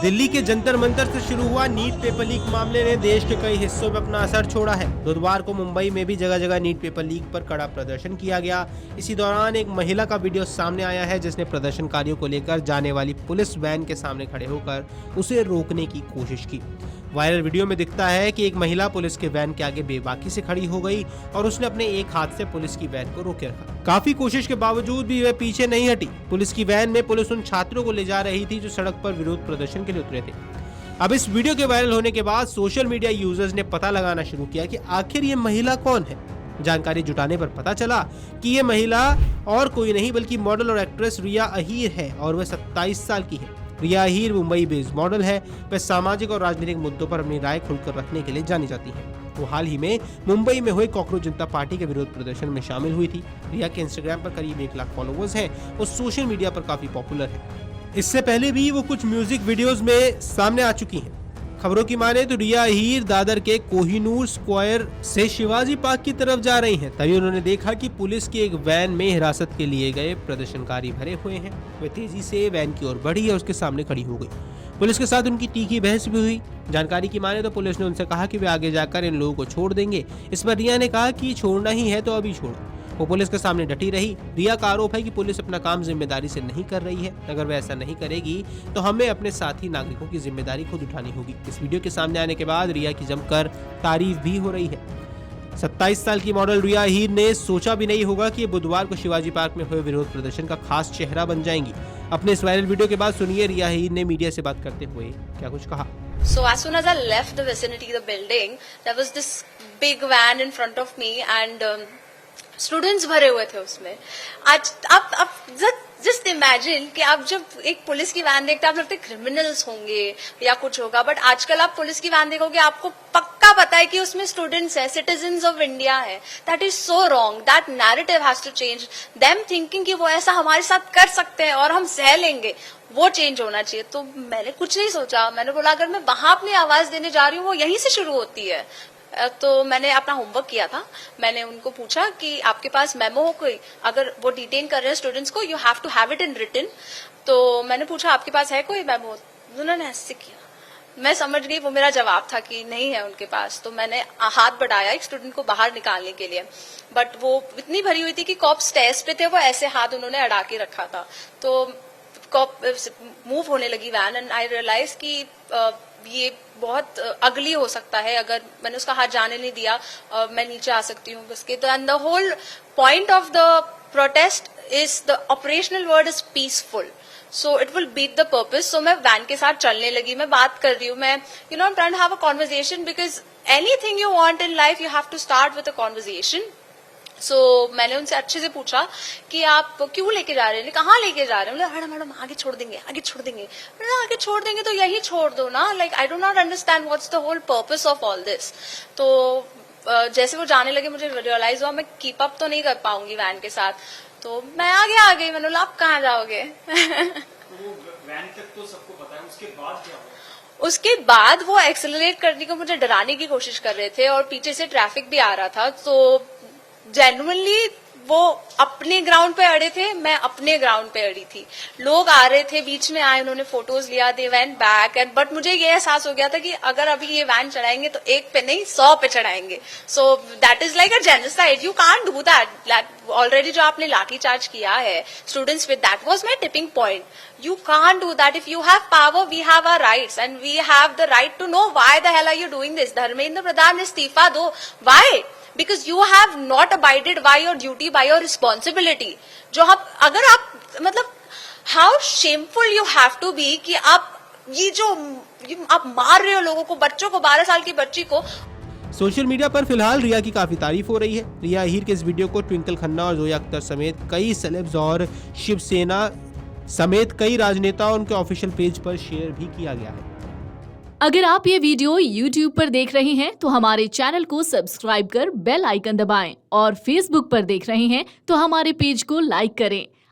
दिल्ली के जंतर मंतर से शुरू हुआ नीट पेपर लीक मामले ने देश के कई हिस्सों में अपना असर छोड़ा है। बुधवार को मुंबई में भी जगह जगह नीट पेपर लीक पर कड़ा प्रदर्शन किया गया। इसी दौरान एक महिला का वीडियो सामने आया है जिसने प्रदर्शनकारियों को लेकर जाने वाली पुलिस वैन के सामने खड़े होकर उसे रोकने की कोशिश की। वायरल वीडियो में दिखता है कि एक महिला पुलिस के वैन के आगे बेबाकी से खड़ी हो गई और उसने अपने एक हाथ से पुलिस की वैन को रोके रखा। काफी कोशिश के बावजूद भी वह पीछे नहीं हटी। पुलिस की वैन में पुलिस उन छात्रों को ले जा रही थी जो सड़क पर विरोध प्रदर्शन के लिए उतरे थे। अब इस वीडियो के वायरल होने के बाद सोशल मीडिया यूजर्स ने पता लगाना शुरू किया कि आखिर ये महिला कौन है। जानकारी जुटाने पर पता चला कि ये महिला और कोई नहीं बल्कि मॉडल और एक्ट्रेस रिया अहीर है और वह 27 साल की है। रिया अहीर मुंबई बेस्ड मॉडल है। वह सामाजिक और राजनीतिक मुद्दों पर अपनी राय खुलकर रखने के लिए जानी जाती है। वो हाल ही में मुंबई में हुए कॉकरोच जनता पार्टी के विरोध प्रदर्शन में शामिल हुई थी। रिया के इंस्टाग्राम पर करीब 1 लाख फॉलोअर्स हैं और सोशल मीडिया पर काफी पॉपुलर है। इससे पहले भी वो कुछ म्यूजिक वीडियोस में सामने आ चुकी हैं। खबरों की माने तो रिया अहीर दादर के कोहिनूर स्क्वायर से शिवाजी पार्क की तरफ जा रही हैं। तभी उन्होंने देखा कि पुलिस की एक वैन में हिरासत के लिए गए प्रदर्शनकारी भरे हुए हैं। वे तेजी से वैन की ओर बढ़ी और उसके सामने खड़ी हो गई। पुलिस के साथ उनकी तीखी बहस भी हुई। जानकारी की माने तो पुलिस ने उनसे कहा कि वे आगे जाकर इन लोगों को छोड़ देंगे। इस पर रिया ने कहा कि छोड़ना ही है तो अभी छोड़ो। वो पुलिस के सामने डटी रही। रिया का आरोप है कि पुलिस अपना काम जिम्मेदारी से नहीं कर रही है। अगर वह ऐसा नहीं करेगी तो हमें अपने साथी नागरिकों की जिम्मेदारी खुद उठानी होगी। इस वीडियो के सामने आने के बाद रिया की जमकर तारीफ भी हो रही है। 27 साल की मॉडल रिया अहीर ने सोचा भी नहीं होगा कि बुधवार को शिवाजी पार्क में हुए विरोध प्रदर्शन का खास चेहरा बन जाएंगी। अपने इस वायरल वीडियो के बाद सुनिए रिया अहीर ने मीडिया से बात करते हुए क्या कुछ कहा। So as soon as I left the vicinity, the building, there was this big van in front of me and students भरे हुए थे उसमें। आज आप जस्ट इमेजिन कि आप जब एक पुलिस की वैन देखते हैं आप लगते क्रिमिनल्स होंगे या कुछ होगा, बट आजकल आप पुलिस की वैन देखोगे आपको पक्का पता है कि उसमें स्टूडेंट्स हैं, सिटीजन्स ऑफ इंडिया है। That is so wrong. That narrative has to change. Them thinking कि वो ऐसा हमारे साथ कर सकते हैं और हम सह लेंगे, वो चेंज होना चाहिए। तो मैंने कुछ नहीं सोचा। मैंने बोला अगर मैं वहां अपनी आवाज देने जा रही हूँ वो यहीं से शुरू होती है। तो मैंने अपना होमवर्क किया था। मैंने उनको पूछा कि आपके पास मेमो हो कोई, अगर वो डिटेन कर रहे हैं स्टूडेंट्स को, you have to have it in written. तो मैंने पूछा आपके पास है कोई मेमो। उन्होंने ऐसे किया। मैं समझ गई वो मेरा जवाब था कि नहीं है उनके पास। तो मैंने हाथ बढ़ाया एक स्टूडेंट को बाहर निकालने के लिए, बट वो इतनी भरी हुई थी कि कॉप स्टेयर्स पे थे, वो ऐसे हाथ उन्होंने अड़ा के रखा था। तो कॉप मूव होने लगी वैन एंड आई रियलाइज कि ये बहुत अगली हो सकता है। अगर मैंने उसका हाथ जाने नहीं दिया मैं नीचे आ सकती हूँ उसके। तो and the whole point of the protest is the operational word is peaceful, so it will beat the purpose. सो मैं वैन के साथ चलने लगी, मैं बात कर रही हूँ, मैं I am trying to have a conversation because anything you want in life you have to start with a conversation. सो मैंने उनसे अच्छे से पूछा कि आप क्यों लेके जा रहे हैं, कहाँ लेके जा रहे हैं। मैडम आगे छोड़ देंगे, आगे छोड़ देंगे। आगे छोड़ देंगे तो यही छोड़ दो ना। Like I do not understand what's the whole purpose of all this. तो जैसे वो जाने लगे मुझे रियलाइज हुआ मैं कीप अप तो नहीं कर पाऊंगी वैन के साथ। तो मैं आगे आ गई। मैंने बोला आप कहाँ जाओगे। वैन तक तो सबको पता है, उसके बाद क्या हुआ? उसके बाद वो एक्सेलरेट करने को मुझे डराने की कोशिश कर रहे थे और पीछे से ट्रैफिक भी आ रहा था। तो जेन्युइनली वो अपने ग्राउंड पे अड़े थे, मैं अपने ग्राउंड पे अड़ी थी। लोग आ रहे थे, बीच में आए, उन्होंने फोटोज लिया, they went back and but मुझे ये एहसास हो गया था कि अगर अभी ये वैन चढ़ाएंगे तो 1 पे नहीं 100 पे चढ़ाएंगे। So that is like a genocide. You can't do that. Already जो आपने लाठी चार्ज किया है स्टूडेंट्स पे, that was my tipping point. You can't do that. If you have power, we have our rights and we have the right to know why the hell are you doing this. Dharmendra Pradhan ने इस्तीफा दो। Why? Because you have not abided by your duty, by your responsibility. जो अगर आप मतलब how shameful you have to be कि आप आप मार रहे हो लोगों को, बच्चों को, 12 साल की बच्ची को। सोशल मीडिया पर फिलहाल रिया की काफी तारीफ हो रही है। रिया अहीर के इस वीडियो को ट्विंकल खन्ना और जोया अख्तर समेत कई सेलेब्स और शिवसेना समेत कई राजनेताओं उनके ऑफिशियल पेज पर शेयर भी किया गया है। अगर आप ये वीडियो YouTube पर देख रहे हैं तो हमारे चैनल को सब्सक्राइब कर बेल आइकन दबाएं और Facebook पर देख रहे हैं तो हमारे पेज को लाइक करें।